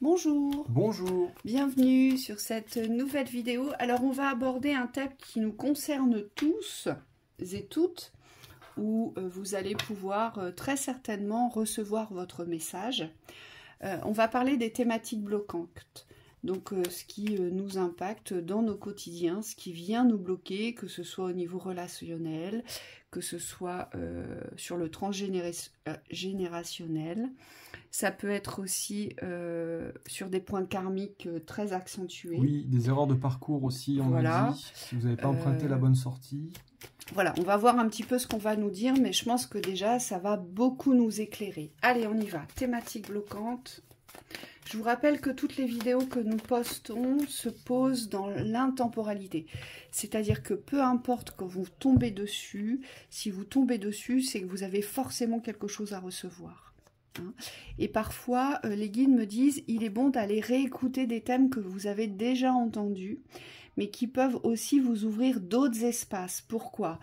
Bonjour, Bonjour. bienvenue sur cette nouvelle vidéo. Alors on va aborder un thème qui nous concerne tous et toutes, où vous allez pouvoir très certainement recevoir votre message. On va parler des thématiques bloquantes, donc ce qui nous impacte dans nos quotidiens, ce qui vient nous bloquer, que ce soit au niveau relationnel, que ce soit sur le transgénérationnel. Ça peut être aussi sur des points karmiques très accentués. Oui, des erreurs de parcours aussi, on Voilà. me dit, si vous n'avez pas emprunté la bonne sortie. Voilà, on va voir un petit peu ce qu'on va nous dire, mais je pense que déjà, ça va beaucoup nous éclairer. Allez, on y va. Thématique bloquante. Je vous rappelle que toutes les vidéos que nous postons se posent dans l'intemporalité. C'est-à-dire que peu importe quand vous tombez dessus, si vous tombez dessus, c'est que vous avez forcément quelque chose à recevoir. Et parfois, les guides me disent il est bon d'aller réécouter des thèmes que vous avez déjà entendus, mais qui peuvent aussi vous ouvrir d'autres espaces. Pourquoi ?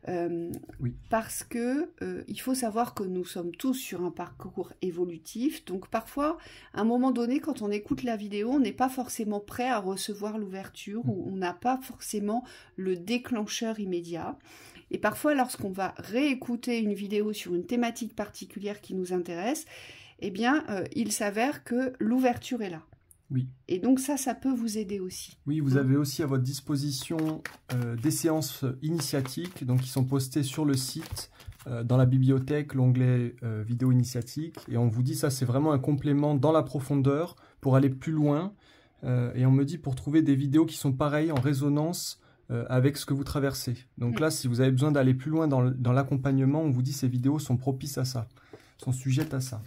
Oui. Parce que il faut savoir que nous sommes tous sur un parcours évolutif. Donc parfois, à un moment donné, quand on écoute la vidéo, on n'est pas forcément prêt à recevoir l'ouverture ou on n'a pas forcément le déclencheur immédiat. Et parfois, lorsqu'on va réécouter une vidéo sur une thématique particulière qui nous intéresse, eh bien, il s'avère que l'ouverture est là. Oui. Et donc ça peut vous aider aussi. Oui, vous avez aussi à votre disposition des séances initiatiques, donc qui sont postées sur le site, dans la bibliothèque, l'onglet vidéo initiatique. Et on vous dit ça, c'est vraiment un complément dans la profondeur pour aller plus loin. Et on me dit pour trouver des vidéos qui sont pareilles, en résonance avec ce que vous traversez. Donc là, si vous avez besoin d'aller plus loin dans l'accompagnement, on vous dit ces vidéos sont propices à ça, sont sujettes à ça.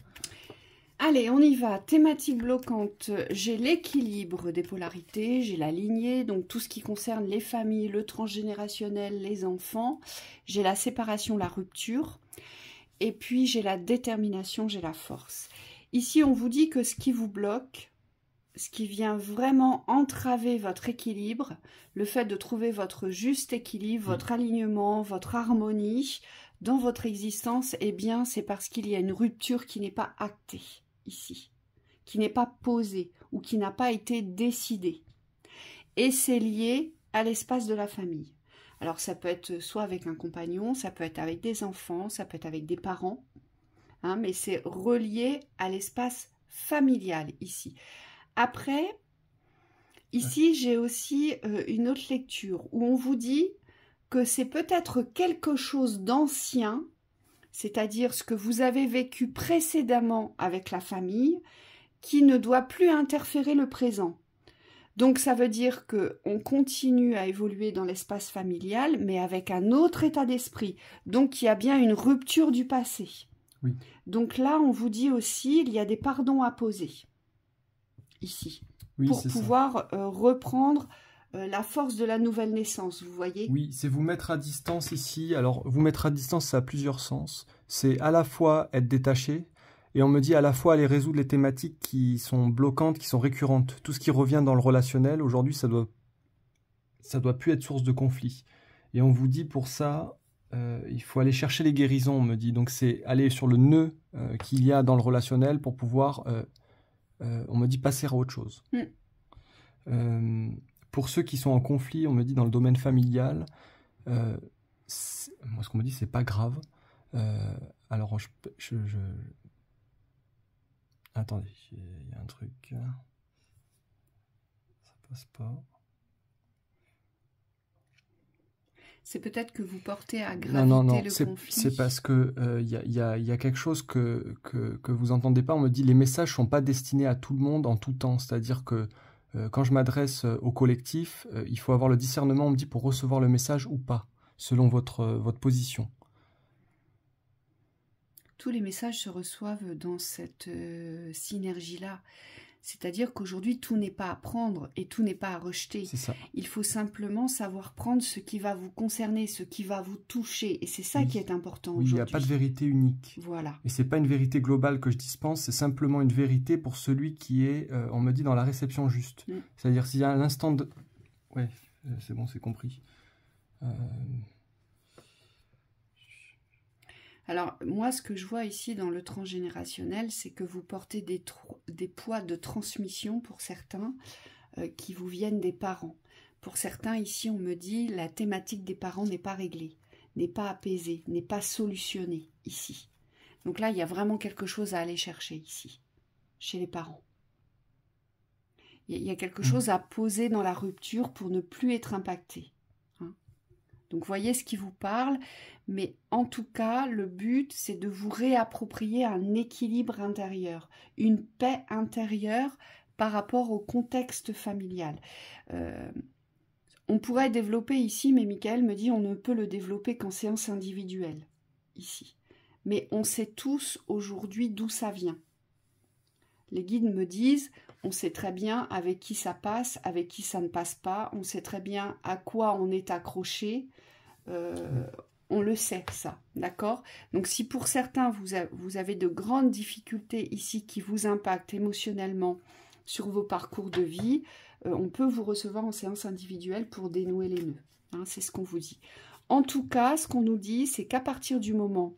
Allez, on y va. Thématique bloquante. J'ai l'équilibre des polarités, j'ai la lignée, donc tout ce qui concerne les familles, le transgénérationnel, les enfants. J'ai la séparation, la rupture. Et puis j'ai la détermination, j'ai la force. Ici, on vous dit que ce qui vous bloque, ce qui vient vraiment entraver votre équilibre, le fait de trouver votre juste équilibre, votre alignement, votre harmonie dans votre existence, eh bien, c'est parce qu'il y a une rupture qui n'est pas actée ici, qui n'est pas posée ou qui n'a pas été décidée. Et c'est lié à l'espace de la famille. Alors, ça peut être soit avec un compagnon, ça peut être avec des enfants, ça peut être avec des parents, hein, mais c'est relié à l'espace familial ici. Après, ici, j'ai aussi une autre lecture où on vous dit que c'est peut-être quelque chose d'ancien, c'est-à-dire ce que vous avez vécu précédemment avec la famille, qui ne doit plus interférer le présent. Donc ça veut dire qu'on continue à évoluer dans l'espace familial, mais avec un autre état d'esprit. Donc il y a bien une rupture du passé. Oui. Donc là, on vous dit aussi, il y a des pardons à poser, ici, Oui, pour pouvoir reprendre la force de la nouvelle naissance, vous voyez ? Oui, c'est vous mettre à distance ici. Alors, vous mettre à distance, ça a plusieurs sens. C'est à la fois être détaché, et on me dit à la fois aller résoudre les thématiques qui sont bloquantes, qui sont récurrentes. Tout ce qui revient dans le relationnel, aujourd'hui, ça doit plus être source de conflit. Et on vous dit pour ça, il faut aller chercher les guérisons, on me dit. Donc, c'est aller sur le nœud qu'il y a dans le relationnel pour pouvoir, on me dit, passer à autre chose. Pour ceux qui sont en conflit, on me dit dans le domaine familial, moi ce qu'on me dit c'est pas grave. Alors attendez, il y a un truc, ça passe pas. C'est peut-être que vous portez à graviter le conflit. C'est parce que y a quelque chose que vous entendez pas. On me dit les messages sont pas destinés à tout le monde en tout temps, c'est-à-dire que quand je m'adresse au collectif, il faut avoir le discernement, on me dit, pour recevoir le message ou pas, selon votre position. Tous les messages se reçoivent dans cette synergie-là. C'est-à-dire qu'aujourd'hui, tout n'est pas à prendre et tout n'est pas à rejeter. C'est ça. Il faut simplement savoir prendre ce qui va vous concerner, ce qui va vous toucher. Et c'est ça qui est important aujourd'hui. Il n'y a pas de vérité unique. Voilà. Et c'est pas une vérité globale que je dispense, c'est simplement une vérité pour celui qui est, on me dit, dans la réception juste. C'est-à-dire s'il y a un instant de... Ouais, c'est bon, c'est compris. Alors, moi, ce que je vois ici dans le transgénérationnel, c'est que vous portez des poids de transmission pour certains qui vous viennent des parents. Pour certains, ici, on me dit la thématique des parents n'est pas réglée, n'est pas apaisée, n'est pas solutionnée ici. Donc là, il y a vraiment quelque chose à aller chercher ici, chez les parents. Il y a quelque chose à poser dans la rupture pour ne plus être impacté. Donc, voyez ce qui vous parle, mais en tout cas, le but, c'est de vous réapproprier un équilibre intérieur, une paix intérieure par rapport au contexte familial. On pourrait développer ici, mais Michael me dit on ne peut le développer qu'en séance individuelle, ici. Mais on sait tous aujourd'hui d'où ça vient. Les guides me disent, on sait très bien avec qui ça passe, avec qui ça ne passe pas, on sait très bien à quoi on est accroché, on le sait ça, d'accord? Donc si pour certains vous avez de grandes difficultés ici qui vous impactent émotionnellement sur vos parcours de vie, on peut vous recevoir en séance individuelle pour dénouer les nœuds, hein, c'est ce qu'on vous dit. En tout cas, ce qu'on nous dit, c'est qu'à partir du moment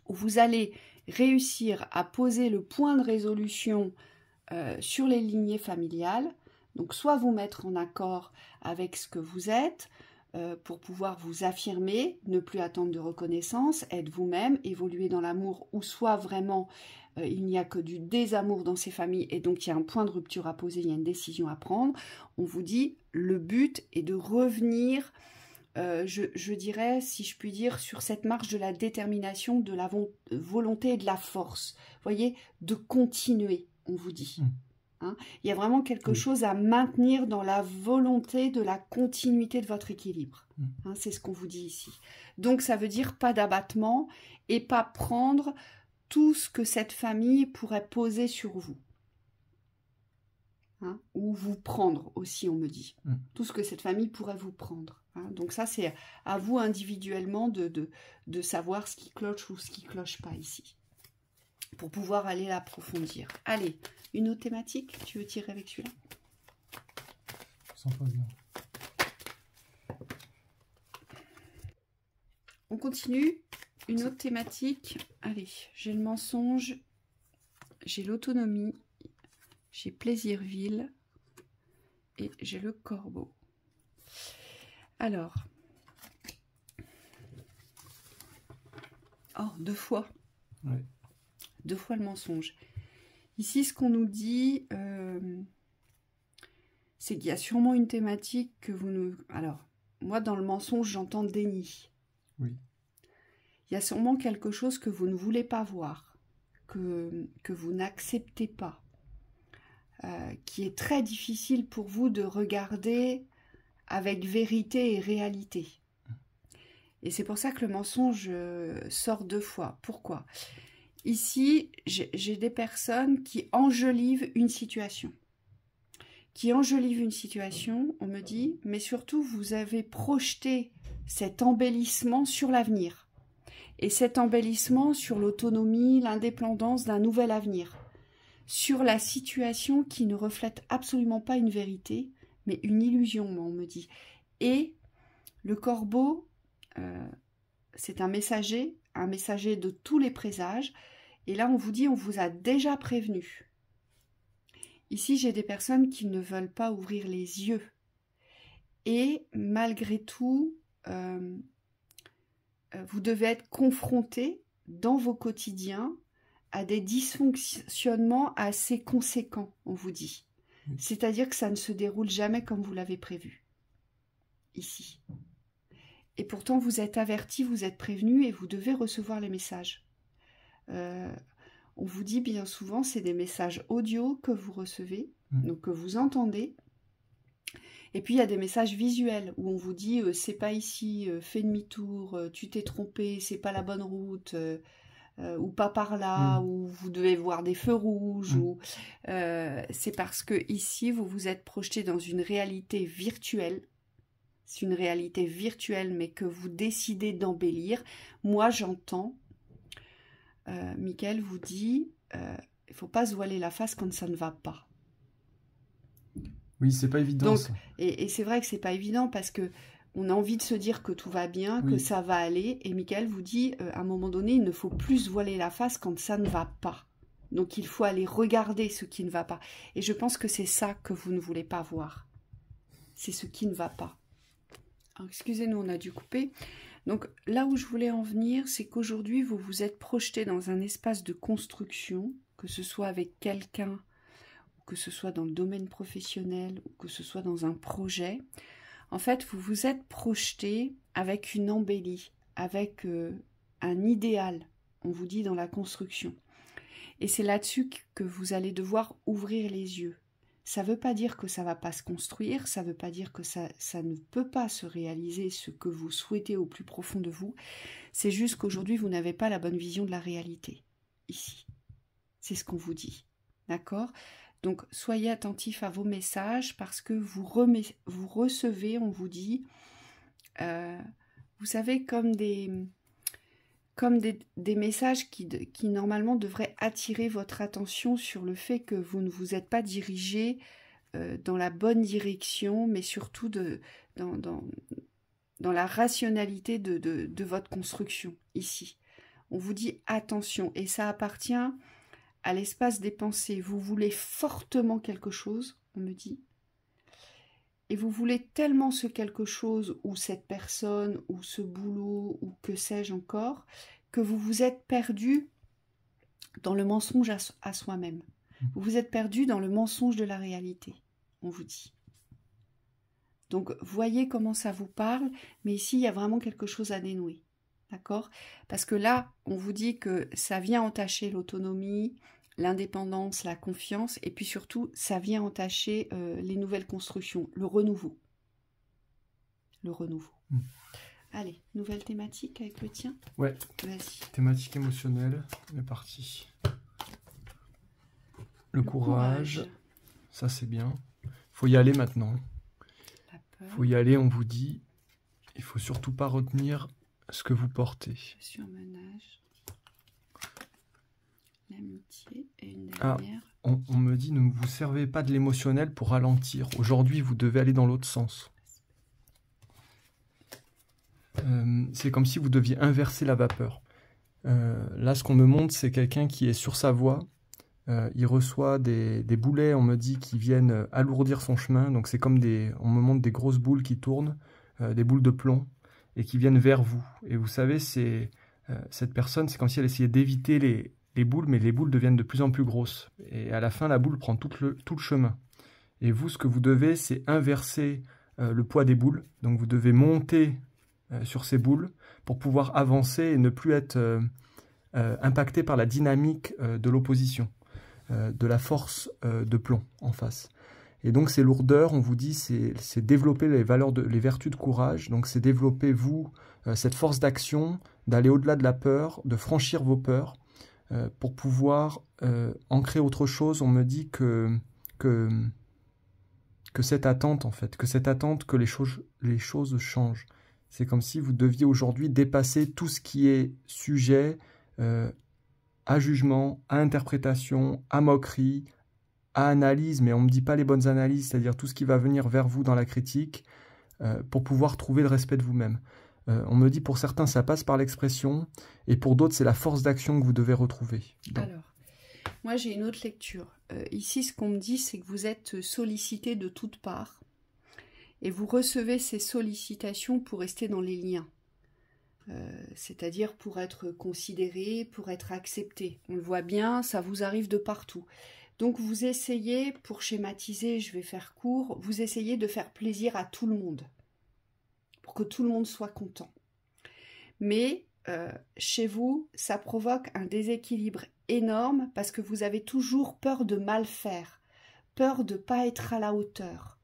où vous allez réussir à poser le point de résolution sur les lignées familiales, donc soit vous mettre en accord avec ce que vous êtes pour pouvoir vous affirmer, ne plus attendre de reconnaissance, être vous-même, évoluer dans l'amour, ou soit vraiment il n'y a que du désamour dans ces familles et donc il y a un point de rupture à poser, il y a une décision à prendre. On vous dit le but est de revenir je dirais, si je puis dire, sur cette marche de la détermination, de la volonté et de la force. Vous voyez, de continuer, on vous dit. Hein, il y a vraiment quelque chose à maintenir dans la volonté de la continuité de votre équilibre. Hein, c'est ce qu'on vous dit ici. Donc, ça veut dire pas d'abattement et pas prendre tout ce que cette famille pourrait poser sur vous. Hein, ou vous prendre aussi, on me dit. Tout ce que cette famille pourrait vous prendre. Hein, donc ça, c'est à vous individuellement de savoir ce qui cloche ou ce qui cloche pas ici. Pour pouvoir aller l'approfondir. Allez, une autre thématique, tu veux tirer avec celui-là? Ça sent pas bien. On continue. Une autre thématique. Allez, j'ai le mensonge, j'ai l'autonomie, j'ai Plaisirville et j'ai le corbeau. Alors, oh, 2 fois. Ouais. 2 fois le mensonge. Ici, ce qu'on nous dit, c'est qu'il y a sûrement une thématique que vous nous... Alors, moi, dans le mensonge, j'entends déni. Oui. Il y a sûrement quelque chose que vous ne voulez pas voir, que vous n'acceptez pas, qui est très difficile pour vous de regarder avec vérité et réalité. Et c'est pour ça que le mensonge sort 2 fois. Pourquoi ? Ici, j'ai des personnes qui enjolivent une situation. On me dit, mais surtout, vous avez projeté cet embellissement sur l'avenir. Et cet embellissement sur l'autonomie, l'indépendance d'un nouvel avenir. Sur la situation qui ne reflète absolument pas une vérité, mais une illusion, on me dit. Et le corbeau, c'est un messager de tous les présages. Et là, on vous dit, on vous a déjà prévenu. Ici, j'ai des personnes qui ne veulent pas ouvrir les yeux. Et malgré tout, vous devez être confrontés dans vos quotidiens à des dysfonctionnements assez conséquents, on vous dit. C'est-à-dire que ça ne se déroule jamais comme vous l'avez prévu. Ici. Et pourtant, vous êtes avertis, vous êtes prévenus et vous devez recevoir les messages. On vous dit bien souvent, c'est des messages audio que vous recevez, donc que vous entendez. Et puis, il y a des messages visuels où on vous dit « c'est pas ici, fais demi-tour, tu t'es trompé, c'est pas la bonne route ». Ou pas par là, ou vous devez voir des feux rouges, ou c'est parce que ici vous vous êtes projeté dans une réalité virtuelle. C'est une réalité virtuelle, mais que vous décidez d'embellir. Moi, j'entends. Michael vous dit, il faut pas se voiler la face quand ça ne va pas. Oui, c'est pas évident. Donc, ça. et c'est vrai que c'est pas évident parce que On a envie de se dire que tout va bien, que Oui. ça va aller. Et Michael vous dit, à un moment donné, il ne faut plus se voiler la face quand ça ne va pas. Donc il faut aller regarder ce qui ne va pas. Et je pense que c'est ça que vous ne voulez pas voir. C'est ce qui ne va pas. Excusez-nous, on a dû couper. Donc là où je voulais en venir, c'est qu'aujourd'hui, vous vous êtes projeté dans un espace de construction, que ce soit avec quelqu'un, que ce soit dans le domaine professionnel, ou que ce soit dans un projet. En fait, vous vous êtes projeté avec une embellie, avec un idéal, on vous dit, dans la construction. Et c'est là-dessus que vous allez devoir ouvrir les yeux. Ça ne veut pas dire que ça ne va pas se construire, ça ne veut pas dire que ça ne peut pas se réaliser ce que vous souhaitez au plus profond de vous. C'est juste qu'aujourd'hui, vous n'avez pas la bonne vision de la réalité, ici. C'est ce qu'on vous dit, d'accord ? Donc, soyez attentifs à vos messages parce que vous recevez, on vous dit, vous savez, comme des messages qui normalement devraient attirer votre attention sur le fait que vous ne vous êtes pas dirigé dans la bonne direction, mais surtout dans la rationalité de votre construction, ici. On vous dit attention, et ça appartient à l'espace des pensées. Vous voulez fortement quelque chose, on me dit, et vous voulez tellement ce quelque chose, ou cette personne, ou ce boulot, ou que sais-je encore, que vous vous êtes perdu dans le mensonge à soi-même. Vous vous êtes perdu dans le mensonge de la réalité, on vous dit. Donc, voyez comment ça vous parle, mais ici, il y a vraiment quelque chose à dénouer. D'accord ? Parce que là, on vous dit que ça vient entacher l'autonomie, l'indépendance, la confiance, et puis surtout, ça vient entacher les nouvelles constructions, le renouveau. Le renouveau. Allez, nouvelle thématique avec le tien ? Ouais. Vas-y. Thématique émotionnelle, on est parti. Le courage, ça c'est bien. Faut y aller maintenant. La peur. Faut y aller, on vous dit. Il faut surtout pas retenir ce que vous portez. Le surmenage. L'amitié et une Ah, dernière. on me dit, ne vous servez pas de l'émotionnel pour ralentir. Aujourd'hui, vous devez aller dans l'autre sens. C'est comme si vous deviez inverser la vapeur. Là, ce qu'on me montre, c'est quelqu'un qui est sur sa voie. Il reçoit des boulets, on me dit, qui viennent alourdir son chemin. Donc c'est comme on me montre des grosses boules qui tournent, des boules de plomb, et qui viennent vers vous. Et vous savez, cette personne, c'est comme si elle essayait d'éviter les boules, mais les boules deviennent de plus en plus grosses. Et à la fin, la boule prend tout le chemin. Et vous, ce que vous devez, c'est inverser le poids des boules. Donc vous devez monter sur ces boules pour pouvoir avancer et ne plus être impacté par la dynamique de l'opposition, de la force de plomb en face. Et donc ces lourdeurs, on vous dit, c'est développer les vertus de courage, donc c'est développer vous cette force d'action, d'aller au-delà de la peur, de franchir vos peurs, pour pouvoir ancrer autre chose. On me dit que cette attente, en fait, que les choses changent. C'est comme si vous deviez aujourd'hui dépasser tout ce qui est sujet à jugement, à interprétation, à moquerie, à analyse, mais on ne me dit pas les bonnes analyses, c'est-à-dire tout ce qui va venir vers vous dans la critique, pour pouvoir trouver le respect de vous-même. On me dit pour certains ça passe par l'expression, et pour d'autres c'est la force d'action que vous devez retrouver. Donc. Alors, moi j'ai une autre lecture. Ici ce qu'on me dit c'est que vous êtes sollicité de toutes parts, et vous recevez ces sollicitations pour rester dans les liens. C'est-à-dire pour être considéré, pour être accepté. On le voit bien, ça vous arrive de partout. Donc vous essayez, pour schématiser, je vais faire court, vous essayez de faire plaisir à tout le monde, pour que tout le monde soit content. Mais chez vous, ça provoque un déséquilibre énorme parce que vous avez toujours peur de mal faire, peur de ne pas être à la hauteur,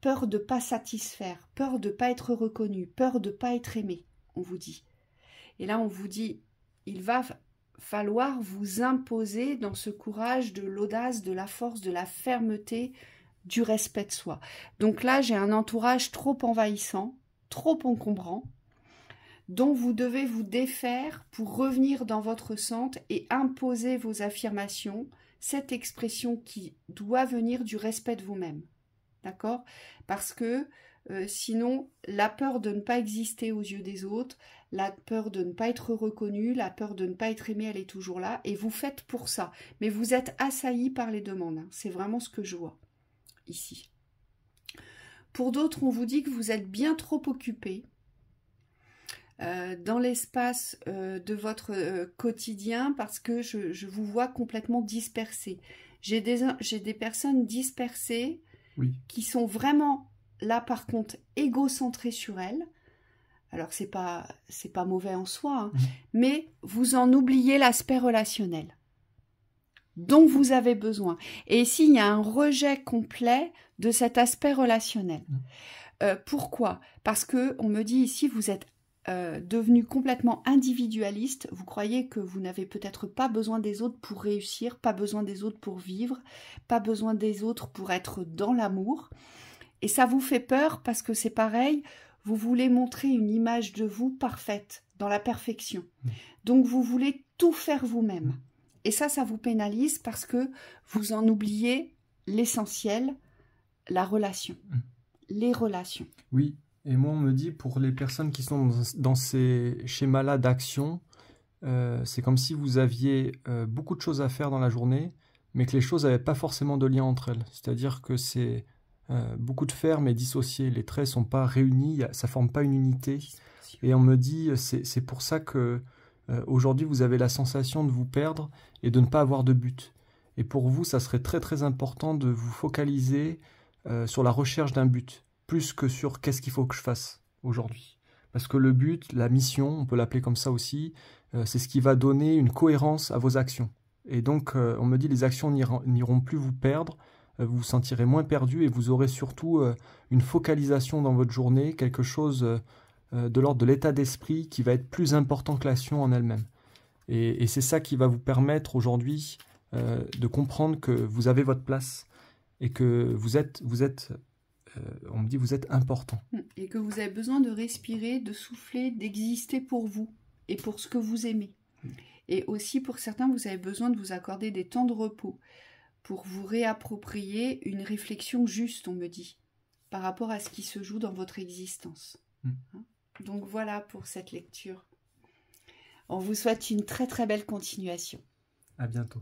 peur de ne pas satisfaire, peur de ne pas être reconnu, peur de ne pas être aimé, on vous dit. Et là, on vous dit, il va falloir vous imposer dans ce courage de l'audace, de la force, de la fermeté, du respect de soi. Donc là, j'ai un entourage trop envahissant, trop encombrant, dont vous devez vous défaire pour revenir dans votre centre et imposer vos affirmations, cette expression qui doit venir du respect de vous-même. D'accord ? Parce que Sinon, la peur de ne pas exister aux yeux des autres, la peur de ne pas être reconnu, la peur de ne pas être aimé, elle est toujours là. Et vous faites pour ça. Mais vous êtes assailli par les demandes. Hein. C'est vraiment ce que je vois ici. Pour d'autres, on vous dit que vous êtes bien trop occupé dans l'espace de votre quotidien parce que je vous vois complètement dispersé. J'ai des personnes dispersées qui sont vraiment là par contre égocentrées sur elles. Alors c'est pas mauvais en soi, hein, mais vous en oubliez l'aspect relationnel dont vous avez besoin. Et ici il y a un rejet complet de cet aspect relationnel. Pourquoi? Parce que on me dit ici vous êtes devenu complètement individualiste, vous croyez que vous n'avez peut-être pas besoin des autres pour réussir, pas besoin des autres pour vivre, pas besoin des autres pour être dans l'amour, et ça vous fait peur parce que c'est pareil, vous voulez montrer une image de vous parfaite, dans la perfection, donc vous voulez tout faire vous-même, et ça vous pénalise parce que vous en oubliez l'essentiel, la relation, les relations. Oui. Et moi, on me dit, pour les personnes qui sont dans ces schémas-là d'action, c'est comme si vous aviez beaucoup de choses à faire dans la journée, mais que les choses n'avaient pas forcément de lien entre elles. C'est-à-dire que c'est beaucoup de faire, mais dissocié. Les traits ne sont pas réunis, ça ne forme pas une unité. Et on me dit, c'est pour ça que aujourd'hui, vous avez la sensation de vous perdre et de ne pas avoir de but. Et pour vous, ça serait très très important de vous focaliser sur la recherche d'un but, plus que sur qu'est-ce qu'il faut que je fasse aujourd'hui. Parce que le but, la mission, on peut l'appeler comme ça aussi, c'est ce qui va donner une cohérence à vos actions. Et donc, on me dit, les actions n'iront plus vous perdre, vous vous sentirez moins perdu et vous aurez surtout une focalisation dans votre journée, quelque chose de l'ordre de l'état d'esprit qui va être plus important que l'action en elle-même. Et c'est ça qui va vous permettre aujourd'hui de comprendre que vous avez votre place et que vous êtes on me dit vous êtes important. Et que vous avez besoin de respirer, de souffler, d'exister pour vous et pour ce que vous aimez. Et aussi pour certains, vous avez besoin de vous accorder des temps de repos pour vous réapproprier une réflexion juste, on me dit, par rapport à ce qui se joue dans votre existence. Donc voilà pour cette lecture. On vous souhaite une très très belle continuation. À bientôt.